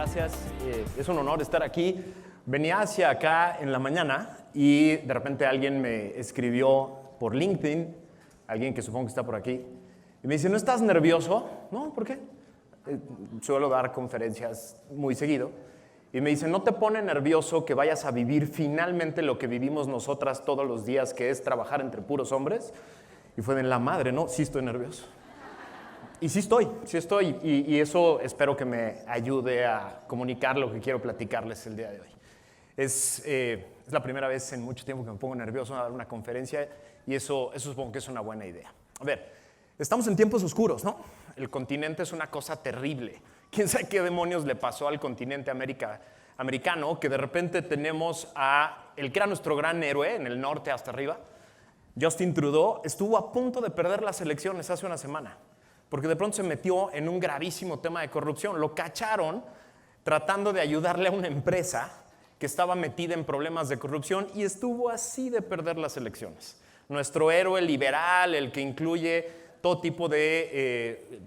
gracias. Es un honor estar aquí. Venía hacia acá en la mañana y de repente alguien me escribió por LinkedIn, alguien que supongo que está por aquí, y me dice, ¿no estás nervioso? No, ¿por qué? Suelo dar conferencias muy seguido. Y me dice, ¿no te pone nervioso que vayas a vivir finalmente lo que vivimos nosotras todos los días, que es trabajar entre puros hombres? Y fue de la madre, ¿no? Sí estoy nervioso. Y sí estoy, y eso espero que me ayude a comunicar lo que quiero platicarles el día de hoy. Es la primera vez en mucho tiempo que me pongo nervioso a dar una conferencia, y eso supongo que es una buena idea. A ver, estamos en tiempos oscuros, ¿no? El continente es una cosa terrible. ¿Quién sabe qué demonios le pasó al continente americano? Que de repente tenemos a el que era nuestro gran héroe en el norte hasta arriba, Justin Trudeau, estuvo a punto de perder las elecciones hace una semana, porque de pronto se metió en un gravísimo tema de corrupción. Lo cacharon tratando de ayudarle a una empresa que estaba metida en problemas de corrupción y estuvo así de perder las elecciones. Nuestro héroe liberal, el que incluye todo tipo de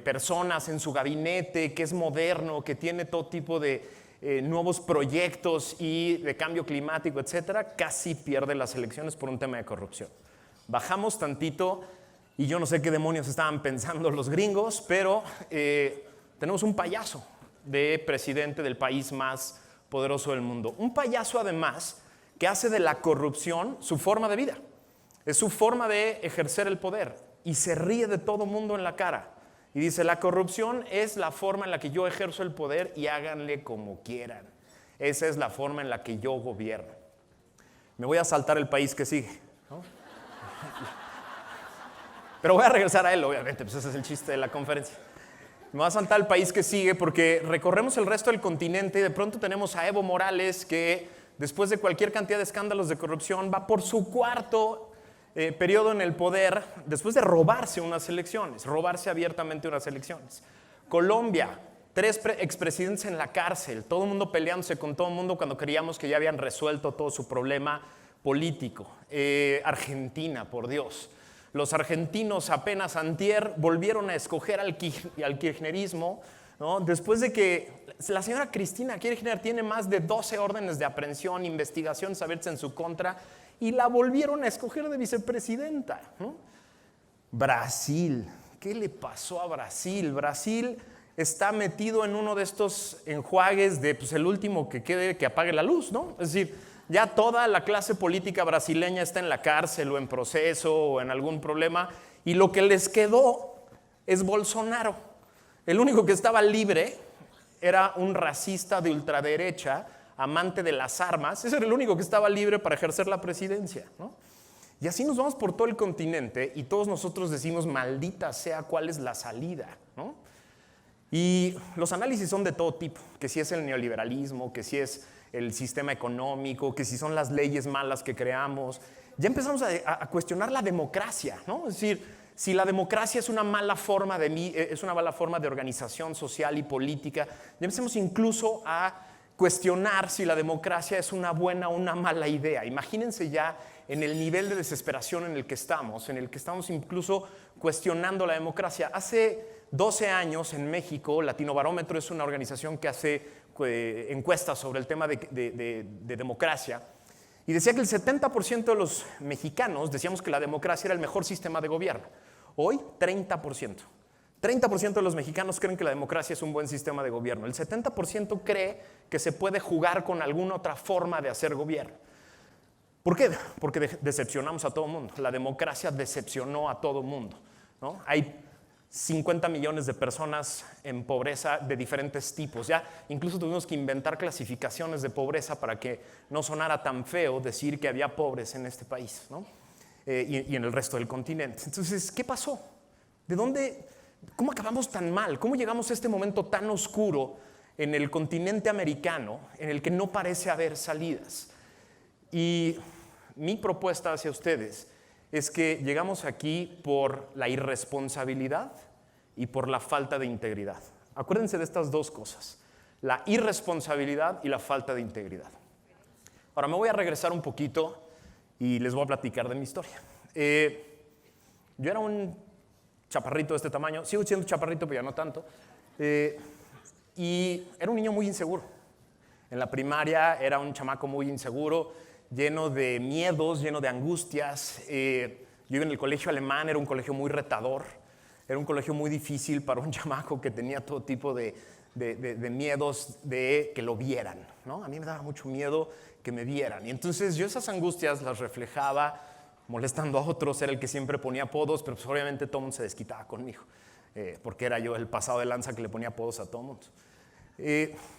personas en su gabinete, que es moderno, que tiene todo tipo de nuevos proyectos y de cambio climático, etcétera, casi pierde las elecciones por un tema de corrupción. Bajamos tantito y yo no sé qué demonios estaban pensando los gringos, pero tenemos un payaso de presidente del país más poderoso del mundo. Un payaso, además, que hace de la corrupción su forma de vida. Es su forma de ejercer el poder y se ríe de todo mundo en la cara. Y dice, la corrupción es la forma en la que yo ejerzo el poder y háganle como quieran. Esa es la forma en la que yo gobierno. Me voy a saltar el país que sigue, ¿no? Pero voy a regresar a él, obviamente, pues ese es el chiste de la conferencia. Me voy a saltar el país que sigue porque recorremos el resto del continente y de pronto tenemos a Evo Morales que después de cualquier cantidad de escándalos de corrupción va por su cuarto periodo en el poder después de robarse unas elecciones, robarse abiertamente unas elecciones. Colombia, 3 expresidentes en la cárcel, todo el mundo peleándose con todo el mundo cuando creíamos que ya habían resuelto todo su problema político. Argentina, por Dios. Los argentinos apenas antier volvieron a escoger al kirchnerismo, ¿no? Después de que la señora Cristina Kirchner tiene más de 12 órdenes de aprehensión, investigaciones abiertas en su contra, y la volvieron a escoger de vicepresidenta, ¿no? Brasil, ¿qué le pasó a Brasil? Brasil está metido en uno de estos enjuagues de pues, el último que quede que apague la luz, ¿no? Es decir, ya toda la clase política brasileña está en la cárcel o en proceso o en algún problema, y lo que les quedó es Bolsonaro. El único que estaba libre era un racista de ultraderecha, amante de las armas. Ese era el único que estaba libre para ejercer la presidencia, ¿no? Y así nos vamos por todo el continente y todos nosotros decimos, maldita sea, ¿cuál es la salida?, ¿no? Y los análisis son de todo tipo, que si es el neoliberalismo, que si es el sistema económico, que si son las leyes malas que creamos. Ya empezamos a cuestionar la democracia, ¿no? Es decir, si la democracia es una mala forma de organización social y política, ya empezamos incluso a cuestionar si la democracia es una buena o una mala idea. Imagínense ya en el nivel de desesperación en el que estamos incluso cuestionando la democracia. Hace 12 años en México, Latinobarómetro es una organización que hace encuestas sobre el tema de democracia, y decía que el 70% de los mexicanos decíamos que la democracia era el mejor sistema de gobierno. Hoy, 30%. 30% de los mexicanos creen que la democracia es un buen sistema de gobierno. El 70% cree que se puede jugar con alguna otra forma de hacer gobierno. ¿Por qué? Porque decepcionamos a todo el mundo. La democracia decepcionó a todo el mundo, ¿no? Hay 50 millones de personas en pobreza de diferentes tipos. Ya incluso tuvimos que inventar clasificaciones de pobreza para que no sonara tan feo decir que había pobres en este país, ¿no? Y en el resto del continente. Entonces, ¿qué pasó? ¿De dónde? ¿Cómo acabamos tan mal? ¿Cómo llegamos a este momento tan oscuro en el continente americano en el que no parece haber salidas? Y mi propuesta hacia ustedes es que llegamos aquí por la irresponsabilidad y por la falta de integridad. Acuérdense de estas dos cosas, la irresponsabilidad y la falta de integridad. Ahora me voy a regresar un poquito y les voy a platicar de mi historia. Yo era un chaparrito de este tamaño, sigo siendo chaparrito, pero ya no tanto. y era un niño muy inseguro. En la primaria era un chamaco muy inseguro, lleno de miedos, lleno de angustias. Yo iba en el colegio alemán, era un colegio muy retador, era un colegio muy difícil para un chamaco que tenía todo tipo de miedos de que lo vieran, ¿no? A mí me daba mucho miedo que me vieran. Y entonces yo esas angustias las reflejaba molestando a otros, era el que siempre ponía apodos, pero pues obviamente todo el mundo se desquitaba conmigo, porque era yo el pasado de lanza que le ponía apodos a todo el mundo.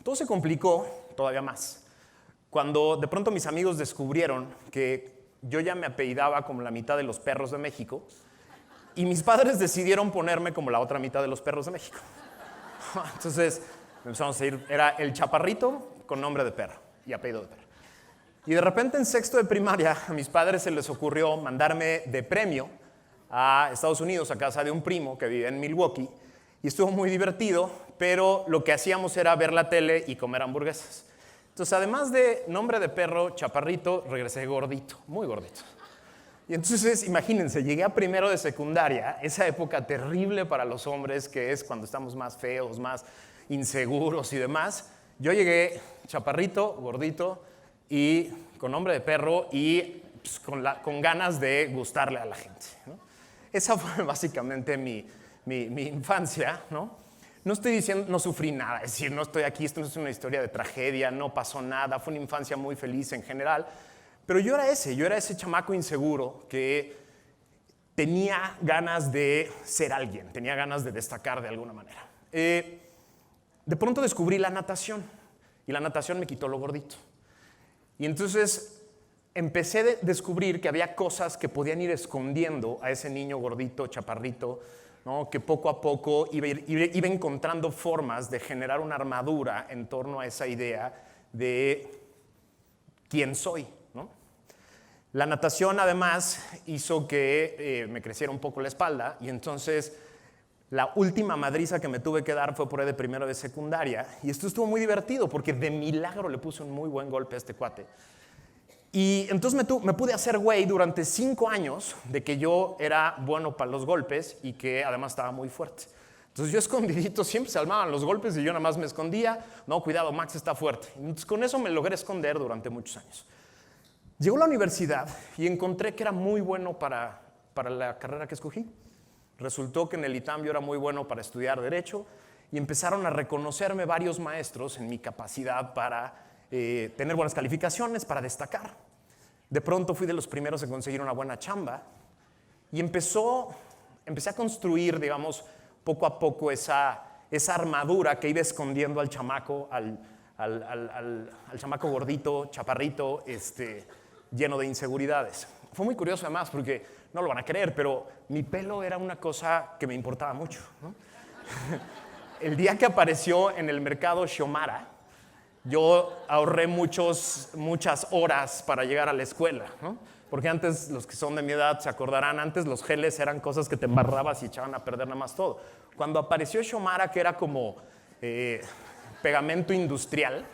Todo se complicó todavía más cuando de pronto mis amigos descubrieron que yo ya me apellidaba como la mitad de los perros de México y mis padres decidieron ponerme como la otra mitad de los perros de México. Entonces empezamos a ir, era el chaparrito con nombre de perro y apellido de perro. Y de repente en sexto de primaria a mis padres se les ocurrió mandarme de premio a Estados Unidos, a casa de un primo que vive en Milwaukee, y estuvo muy divertido, pero lo que hacíamos era ver la tele y comer hamburguesas. Entonces, además de nombre de perro, chaparrito, regresé gordito, muy gordito. Y entonces, imagínense, llegué a primero de secundaria, esa época terrible para los hombres, que es cuando estamos más feos, más inseguros y demás. Yo llegué chaparrito, gordito y con nombre de perro y pues, con ganas de gustarle a la gente, ¿no? Esa fue básicamente mi infancia, ¿no? No estoy diciendo, no sufrí nada, es decir, no estoy aquí, esto no es una historia de tragedia, no pasó nada, fue una infancia muy feliz en general, pero yo era ese chamaco inseguro que tenía ganas de ser alguien, tenía ganas de destacar de alguna manera. De pronto descubrí la natación y la natación me quitó lo gordito. Y entonces empecé a descubrir que había cosas que podían ir escondiendo a ese niño gordito, chaparrito, ¿no? Que poco a poco iba encontrando formas de generar una armadura en torno a esa idea de quién soy, ¿no? La natación además hizo que me creciera un poco la espalda y entonces la última madriza que me tuve que dar fue por ahí de primero de secundaria y esto estuvo muy divertido porque de milagro le puse un muy buen golpe a este cuate. Y entonces me pude hacer güey durante 5 años de que yo era bueno para los golpes y que además estaba muy fuerte. Entonces yo escondidito, siempre se armaban los golpes y yo nada más me escondía. No, cuidado, Max está fuerte. Entonces con eso me logré esconder durante muchos años. Llegó a la universidad y encontré que era muy bueno para la carrera que escogí. Resultó que en el ITAM yo era muy bueno para estudiar Derecho y empezaron a reconocerme varios maestros en mi capacidad para tener buenas calificaciones, para destacar. De pronto fui de los primeros en conseguir una buena chamba y empecé a construir, digamos, poco a poco esa armadura que iba escondiendo al chamaco, al chamaco gordito, chaparrito, lleno de inseguridades. Fue muy curioso además porque no lo van a creer, pero mi pelo era una cosa que me importaba mucho, ¿no? El día que apareció en el mercado Xiomara, yo ahorré muchas horas para llegar a la escuela, ¿no? Porque antes, los que son de mi edad se acordarán, antes los geles eran cosas que te embarrabas y echaban a perder nada más todo. Cuando apareció Xiomara, que era como pegamento industrial,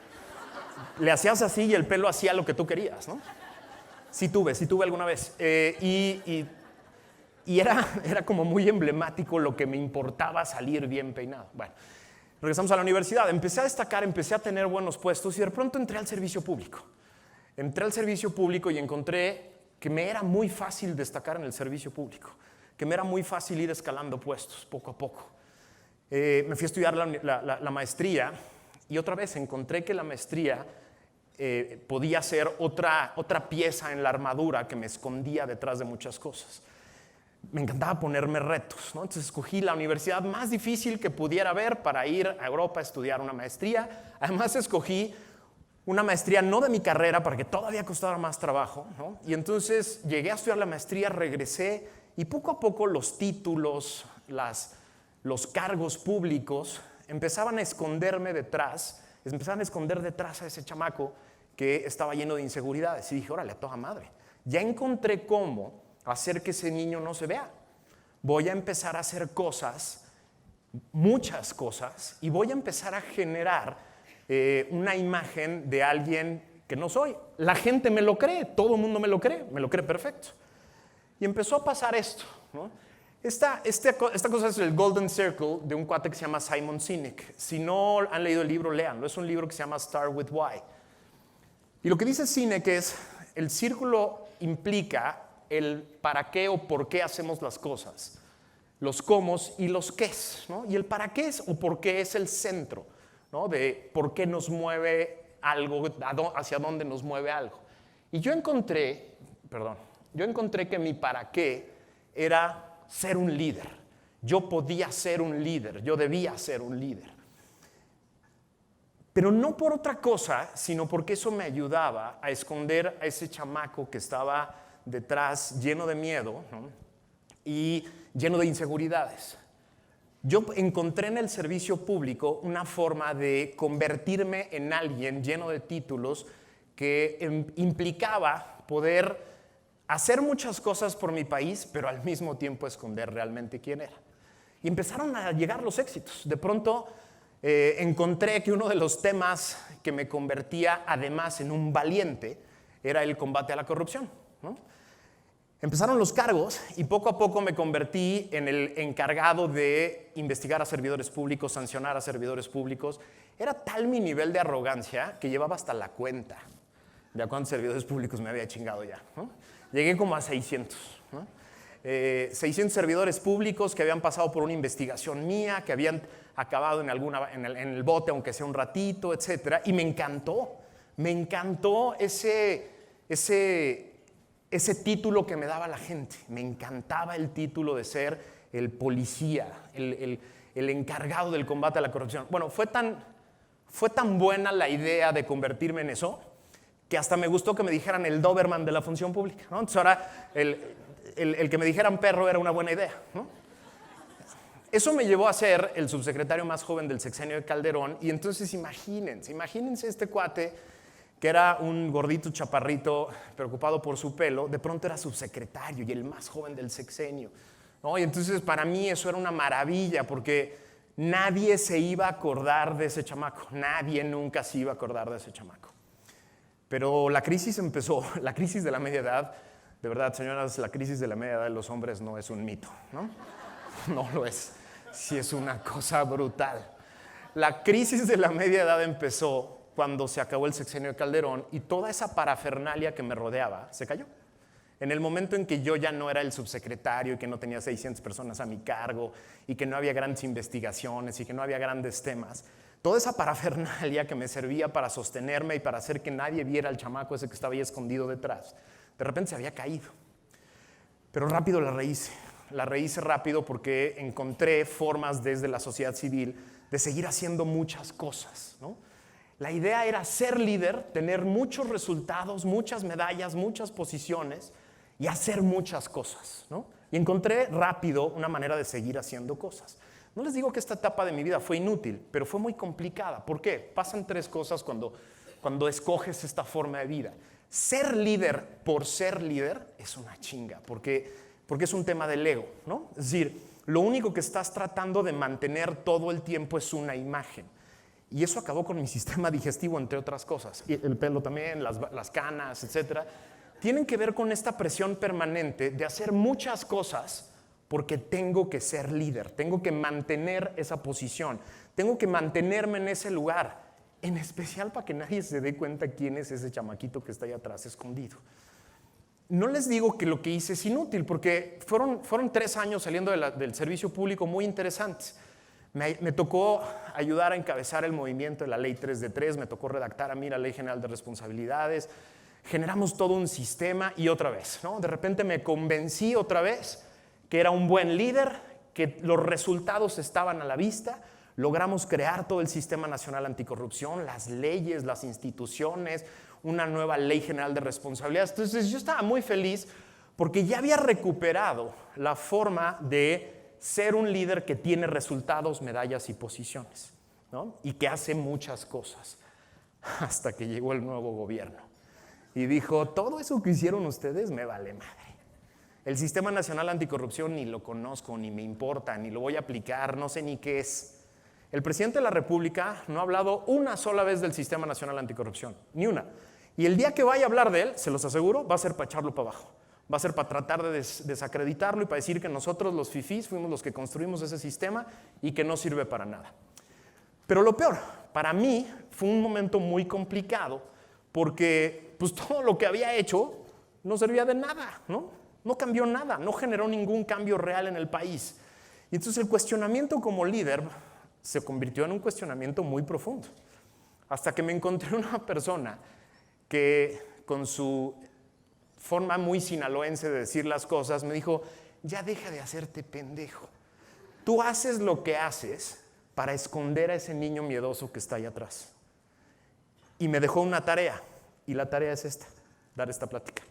le hacías así y el pelo hacía lo que tú querías, ¿no? Sí tuve alguna vez. Y era como muy emblemático lo que me importaba salir bien peinado. Bueno, regresamos a la universidad, empecé a destacar, empecé a tener buenos puestos y de pronto entré al servicio público. Entré al servicio público y encontré que me era muy fácil destacar en el servicio público, que me era muy fácil ir escalando puestos poco a poco. Me fui a estudiar la maestría y otra vez encontré que la maestría podía ser otra pieza en la armadura que me escondía detrás de muchas cosas. Me encantaba ponerme retos, ¿no? Entonces escogí la universidad más difícil que pudiera haber para ir a Europa a estudiar una maestría. Además escogí una maestría no de mi carrera para que todavía costara más trabajo, ¿no? Y entonces llegué a estudiar la maestría, regresé y poco a poco los títulos, los cargos públicos empezaban a esconder detrás a ese chamaco que estaba lleno de inseguridades. Y dije, órale, a toda madre. Ya encontré cómo hacer que ese niño no se vea. Voy a empezar a hacer cosas, muchas cosas, y voy a empezar a generar una imagen de alguien que no soy. La gente me lo cree, todo el mundo me lo cree perfecto. Y empezó a pasar esto, ¿no? Esta cosa es el Golden Circle de un cuate que se llama Simon Sinek. Si no han leído el libro, léanlo. Es un libro que se llama Start with Why. Y lo que dice Sinek es, el círculo implica el para qué o por qué hacemos las cosas, los cómo y los qués, ¿no? Y el para qué es o por qué es el centro, ¿no? De por qué nos mueve algo, hacia dónde nos mueve algo. Y yo encontré que mi para qué era ser un líder. Yo podía ser un líder, yo debía ser un líder. Pero no por otra cosa, sino porque eso me ayudaba a esconder a ese chamaco que estaba detrás lleno de miedo, ¿no? Y lleno de inseguridades. Yo encontré en el servicio público una forma de convertirme en alguien lleno de títulos que implicaba poder hacer muchas cosas por mi país, pero al mismo tiempo esconder realmente quién era. Y empezaron a llegar los éxitos. De pronto encontré que uno de los temas que me convertía además en un valiente era el combate a la corrupción, ¿no? Empezaron los cargos y poco a poco me convertí en el encargado de investigar a servidores públicos, sancionar a servidores públicos. Era tal mi nivel de arrogancia que llevaba hasta la cuenta de a cuántos servidores públicos me había chingado ya, ¿no? Llegué como a 600, ¿no? 600 servidores públicos que habían pasado por una investigación mía, que habían acabado en el bote, aunque sea un ratito, etc. Y me encantó ese título que me daba la gente. Me encantaba el título de ser el policía, el encargado del combate a la corrupción. Bueno, fue tan buena la idea de convertirme en eso que hasta me gustó que me dijeran el Doberman de la función pública, ¿no? Entonces ahora el que me dijeran perro era una buena idea, ¿no? Eso me llevó a ser el subsecretario más joven del sexenio de Calderón. Y entonces imagínense este cuate que era un gordito chaparrito preocupado por su pelo, de pronto era subsecretario y el más joven del sexenio, ¿no? Y entonces para mí eso era una maravilla porque nadie se iba a acordar de ese chamaco, nadie nunca se iba a acordar de ese chamaco. Pero la crisis empezó, la crisis de la media edad. De verdad, señoras, la crisis de la media edad de los hombres no es un mito, ¿no? No lo es, sí es una cosa brutal. La crisis de la media edad empezó cuando se acabó el sexenio de Calderón y toda esa parafernalia que me rodeaba se cayó. En el momento en que yo ya no era el subsecretario y que no tenía 600 personas a mi cargo y que no había grandes investigaciones y que no había grandes temas, toda esa parafernalia que me servía para sostenerme y para hacer que nadie viera al chamaco ese que estaba ahí escondido detrás, de repente se había caído. Pero rápido la rehice rápido porque encontré formas desde la sociedad civil de seguir haciendo muchas cosas, ¿no? La idea era ser líder, tener muchos resultados, muchas medallas, muchas posiciones y hacer muchas cosas, ¿no? Y encontré rápido una manera de seguir haciendo cosas. No les digo que esta etapa de mi vida fue inútil, pero fue muy complicada. ¿Por qué? Pasan tres cosas cuando escoges esta forma de vida. Ser líder por ser líder es una chinga, porque es un tema del ego, ¿no? Es decir, lo único que estás tratando de mantener todo el tiempo es una imagen. Y eso acabó con mi sistema digestivo, entre otras cosas. Y el pelo también, las canas, etc. Tienen que ver con esta presión permanente de hacer muchas cosas porque tengo que ser líder, tengo que mantener esa posición, tengo que mantenerme en ese lugar, en especial para que nadie se dé cuenta quién es ese chamaquito que está ahí atrás escondido. No les digo que lo que hice es inútil, porque fueron 3 años saliendo del servicio público muy interesantes. Me tocó ayudar a encabezar el movimiento de la Ley 3 de 3, me tocó redactar a mí la Ley General de Responsabilidades, generamos todo un sistema y otra vez, ¿no? De repente me convencí otra vez que era un buen líder, que los resultados estaban a la vista, logramos crear todo el Sistema Nacional Anticorrupción, las leyes, las instituciones, una nueva Ley General de Responsabilidades. Entonces yo estaba muy feliz porque ya había recuperado la forma de ser un líder que tiene resultados, medallas y posiciones, ¿no? Y que hace muchas cosas, hasta que llegó el nuevo gobierno y dijo, todo eso que hicieron ustedes me vale madre. El Sistema Nacional Anticorrupción ni lo conozco, ni me importa, ni lo voy a aplicar, no sé ni qué es. El presidente de la República no ha hablado una sola vez del Sistema Nacional Anticorrupción, ni una. Y el día que vaya a hablar de él, se los aseguro, va a ser para echarlo para abajo. va a ser para tratar de desacreditarlo y para decir que nosotros los fifís fuimos los que construimos ese sistema y que no sirve para nada. Pero lo peor, para mí fue un momento muy complicado porque pues, todo lo que había hecho no servía de nada, ¿no? No cambió nada, no generó ningún cambio real en el país. Y entonces el cuestionamiento como líder se convirtió en un cuestionamiento muy profundo. Hasta que me encontré una persona que con su forma muy sinaloense de decir las cosas me dijo, ya deja de hacerte pendejo. Tú haces lo que haces para esconder a ese niño miedoso que está ahí atrás. Y me dejó una tarea, y la tarea es esta, dar esta plática.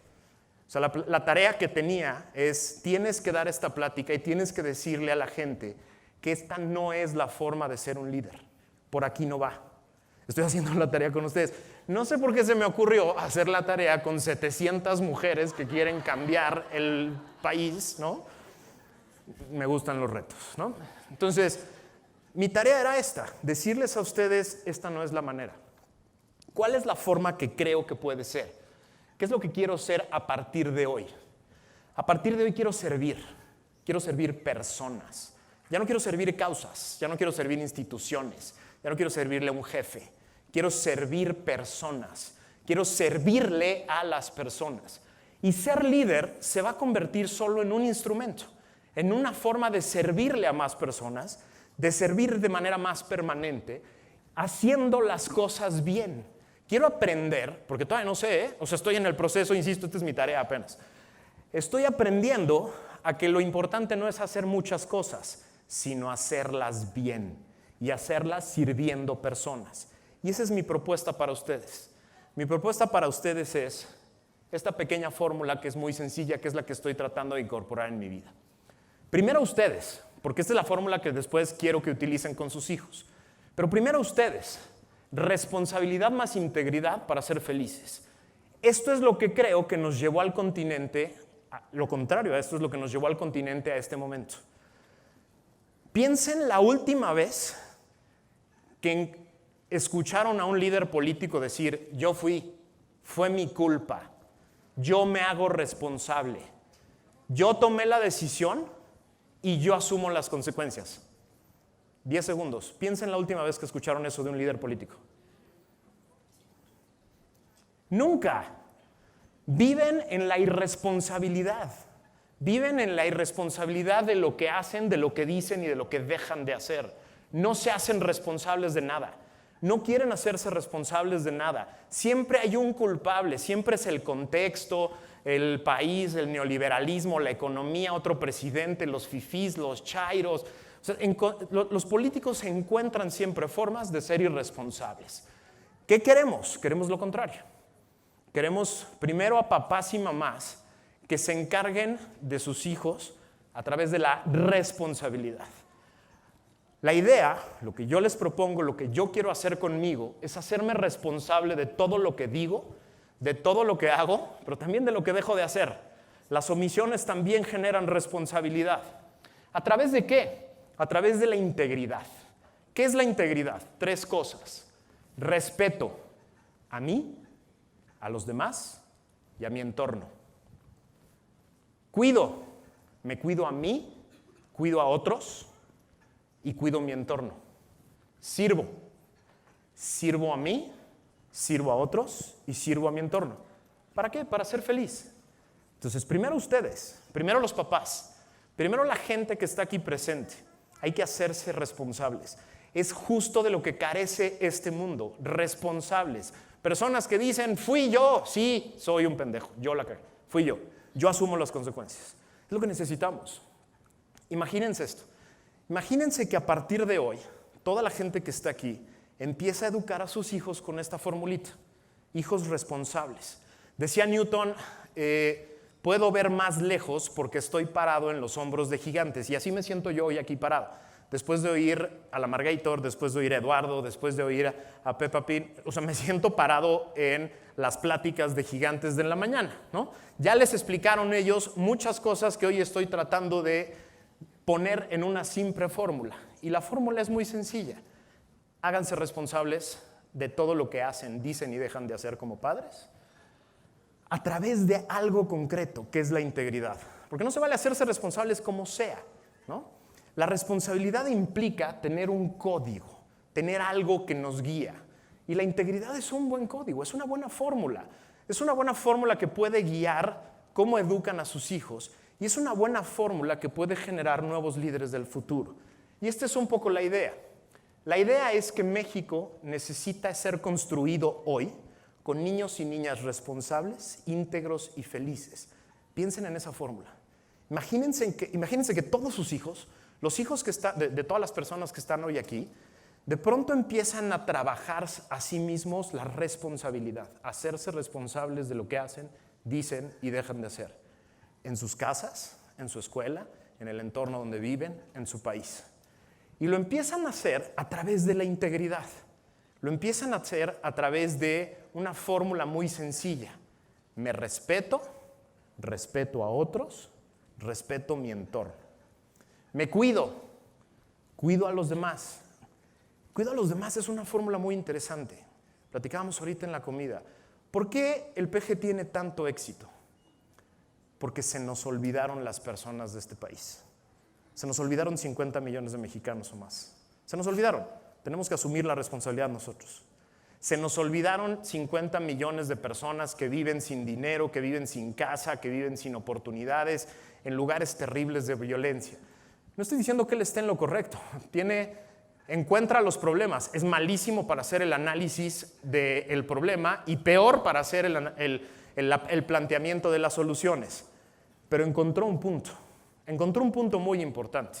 O sea, la tarea que tenía es, tienes que dar esta plática y tienes que decirle a la gente que esta no es la forma de ser un líder. Por aquí no va. Estoy haciendo la tarea con ustedes. No sé por qué se me ocurrió hacer la tarea con 700 mujeres que quieren cambiar el país, ¿no? Me gustan los retos, ¿no? Entonces, mi tarea era esta, decirles a ustedes, esta no es la manera. ¿Cuál es la forma que creo que puede ser? ¿Qué es lo que quiero ser a partir de hoy? A partir de hoy quiero servir personas. Ya no quiero servir causas, ya no quiero servir instituciones, ya no quiero servirle a un jefe. Quiero servir personas, quiero servirle a las personas. Y ser líder se va a convertir solo en un instrumento, en una forma de servirle a más personas, de servir de manera más permanente, haciendo las cosas bien. Quiero aprender, porque todavía no sé, o sea, estoy en el proceso, insisto, esta es mi tarea apenas. Estoy aprendiendo a que lo importante no es hacer muchas cosas, sino hacerlas bien y hacerlas sirviendo personas. Y esa es mi propuesta para ustedes. Mi propuesta para ustedes es esta pequeña fórmula que es muy sencilla, que es la que estoy tratando de incorporar en mi vida. Primero ustedes, porque esta es la fórmula que después quiero que utilicen con sus hijos. Pero primero ustedes. Responsabilidad más integridad para ser felices. Esto es lo que creo que nos llevó al continente, lo contrario a esto es lo que nos llevó al continente a este momento. Piensen la última vez que escucharon a un líder político decir, yo fue mi culpa, yo me hago responsable, yo tomé la decisión y yo asumo las consecuencias. 10 segundos. Piensen la última vez que escucharon eso de un líder político. Nunca. Viven en la irresponsabilidad. Viven en la irresponsabilidad de lo que hacen, de lo que dicen y de lo que dejan de hacer. No se hacen responsables de nada. No quieren hacerse responsables de nada. Siempre hay un culpable. Siempre es el contexto, el país, el neoliberalismo, la economía, otro presidente, los fifís, los chairos. O sea, los políticos encuentran siempre formas de ser irresponsables. ¿Qué queremos? Queremos lo contrario. Queremos primero a papás y mamás que se encarguen de sus hijos a través de la responsabilidad. La idea, lo que yo les propongo, lo que yo quiero hacer conmigo, es hacerme responsable de todo lo que digo, de todo lo que hago, pero también de lo que dejo de hacer. Las omisiones también generan responsabilidad. ¿A través de qué? A través de la integridad. ¿Qué es la integridad? 3 cosas. Respeto a mí, a los demás y a mi entorno. Me cuido a mí, cuido a otros y cuido mi entorno. Sirvo a mí, sirvo a otros y sirvo a mi entorno. ¿Para qué? Para ser feliz. Entonces, primero ustedes, primero los papás, primero la gente que está aquí presente. Hay que hacerse responsables. Es justo de lo que carece este mundo, responsables. Personas que dicen, fui yo, sí, soy un pendejo, yo la cagué, fui yo asumo las consecuencias. Es lo que necesitamos. Imagínense esto. Imagínense que a partir de hoy, toda la gente que está aquí empieza a educar a sus hijos con esta formulita. Hijos responsables. Decía Newton, puedo ver más lejos porque estoy parado en los hombros de gigantes. Y así me siento yo hoy aquí parado. Después de oír a la Margator, después de oír a Eduardo, después de oír a Peppa Pig, o sea, me siento parado en las pláticas de gigantes de la mañana, ¿no? Ya les explicaron ellos muchas cosas que hoy estoy tratando de poner en una simple fórmula. Y la fórmula es muy sencilla. Háganse responsables de todo lo que hacen, dicen y dejan de hacer como padres. a través de algo concreto, que es la integridad. Porque no se vale hacerse responsables como sea, ¿no? La responsabilidad implica tener un código, tener algo que nos guía. Y la integridad es un buen código, es una buena fórmula. Es una buena fórmula que puede guiar cómo educan a sus hijos. Y es una buena fórmula que puede generar nuevos líderes del futuro. Y esta es un poco la idea. La idea es que México necesita ser construido hoy con niños y niñas responsables, íntegros y felices. Piensen en esa fórmula. Imagínense que todos sus hijos, los hijos de todas las personas que están hoy aquí, de pronto empiezan a trabajar a sí mismos la responsabilidad, a hacerse responsables de lo que hacen, dicen y dejan de hacer. En sus casas, en su escuela, en el entorno donde viven, en su país. Y lo empiezan a hacer a través de la integridad. Lo empiezan a hacer a través de una fórmula muy sencilla. Me respeto, respeto a otros, respeto mi entorno. Me cuido, cuido a los demás. Cuido a los demás es una fórmula muy interesante. Platicábamos ahorita en la comida. ¿Por qué el PG tiene tanto éxito? Porque se nos olvidaron las personas de este país. Se nos olvidaron 50 millones de mexicanos o más. Se nos olvidaron. Tenemos que asumir la responsabilidad nosotros. Se nos olvidaron 50 millones de personas que viven sin dinero, que viven sin casa, que viven sin oportunidades, en lugares terribles de violencia. No estoy diciendo que él esté en lo correcto. Encuentra los problemas. Es malísimo para hacer el análisis del problema y peor para hacer el planteamiento de las soluciones. Pero encontró un punto muy importante.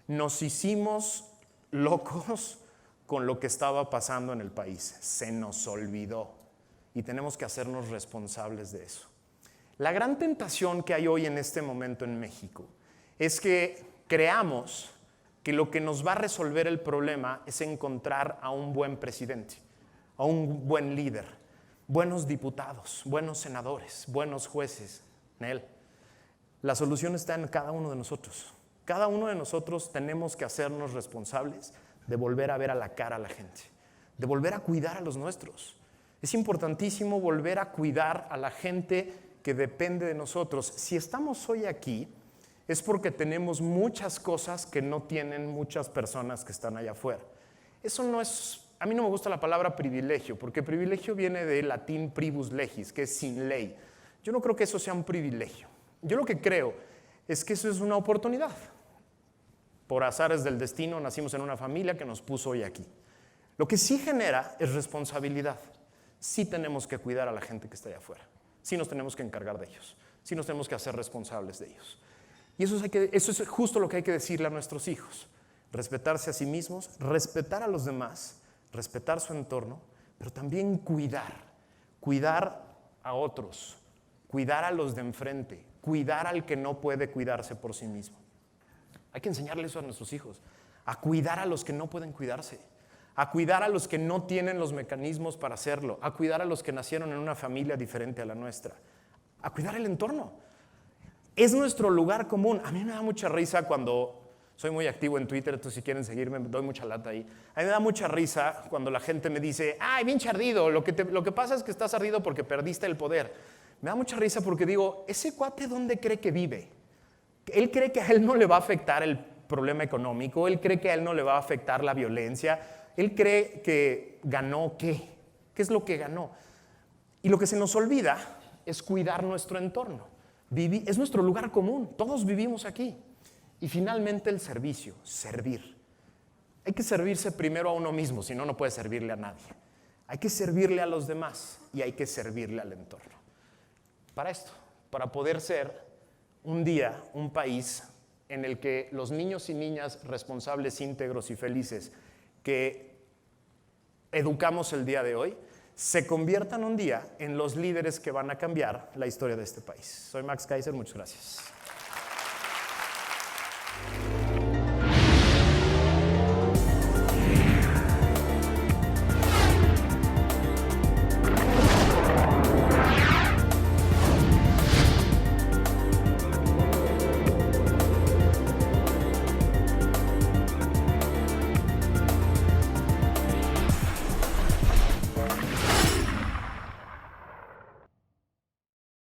Nos hicimos locos con lo que estaba pasando en el país. Se nos olvidó y tenemos que hacernos responsables de eso. La gran tentación que hay hoy en este momento en México es que creamos que lo que nos va a resolver el problema es encontrar a un buen presidente, a un buen líder, buenos diputados, buenos senadores, buenos jueces. La solución está en cada uno de nosotros. Cada uno de nosotros tenemos que hacernos responsables de volver a ver a la cara a la gente, de volver a cuidar a los nuestros. Es importantísimo volver a cuidar a la gente que depende de nosotros. Si estamos hoy aquí, es porque tenemos muchas cosas que no tienen muchas personas que están allá afuera. Eso no es, a mí no me gusta la palabra privilegio, porque privilegio viene del latín privus legis, que es sin ley. Yo no creo que eso sea un privilegio. Yo lo que creo es que eso es una oportunidad. Por azares del destino nacimos en una familia que nos puso hoy aquí. Lo que sí genera es responsabilidad. Sí tenemos que cuidar a la gente que está allá afuera. Sí nos tenemos que encargar de ellos. Sí nos tenemos que hacer responsables de ellos. Y eso es justo lo que hay que decirle a nuestros hijos. Respetarse a sí mismos, respetar a los demás, respetar su entorno, pero también cuidar a otros, cuidar a los de enfrente, cuidar al que no puede cuidarse por sí mismo. Hay que enseñarle eso a nuestros hijos, a cuidar a los que no pueden cuidarse, a cuidar a los que no tienen los mecanismos para hacerlo, a cuidar a los que nacieron en una familia diferente a la nuestra, a cuidar el entorno. Es nuestro lugar común. A mí me da mucha risa cuando soy muy activo en Twitter, entonces si quieren seguirme, doy mucha lata ahí. A mí me da mucha risa cuando la gente me dice, ¡ay, bien ardido! Lo que pasa es que estás ardido porque perdiste el poder. Me da mucha risa porque digo, ¿ese cuate dónde cree que vive? Él cree que a él no le va a afectar el problema económico, él cree que a él no le va a afectar la violencia, él cree que ganó ¿qué? ¿Qué es lo que ganó? Y lo que se nos olvida es cuidar nuestro entorno. Es nuestro lugar común, todos vivimos aquí. Y finalmente el servicio, servir. Hay que servirse primero a uno mismo, si no, no puede servirle a nadie. Hay que servirle a los demás y hay que servirle al entorno. Para esto, para poder ser un día, un país en el que los niños y niñas responsables, íntegros y felices que educamos el día de hoy, se conviertan un día en los líderes que van a cambiar la historia de este país. Soy Max Kaiser, muchas gracias.